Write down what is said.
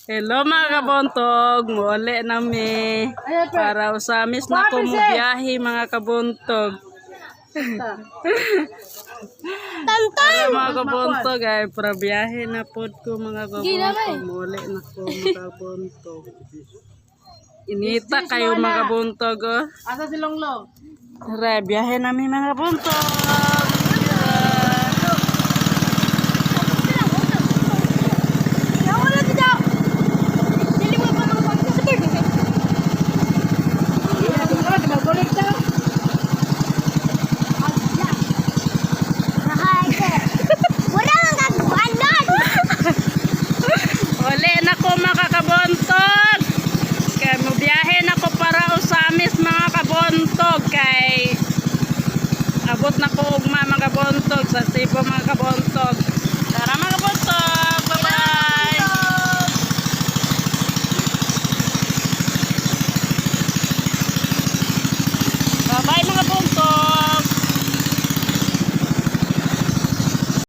Hello mga kabuntog, muli nami para usamis na ko mo biyahe mga kabuntog. Para mga kabuntog ay para biyahe na pod ko mga kabuntog, muli na ko mga kabuntog. Inita kayo mga kabuntog oh. Asa si Longlong? Tara, biyahe namin mga kabuntog. Uli na ko mga kabuntog. Kaya mo biyahe na ko para usamis mga kabuntog. Kay abot na ko ugma mga kabuntog sa Cebu mga kabuntog.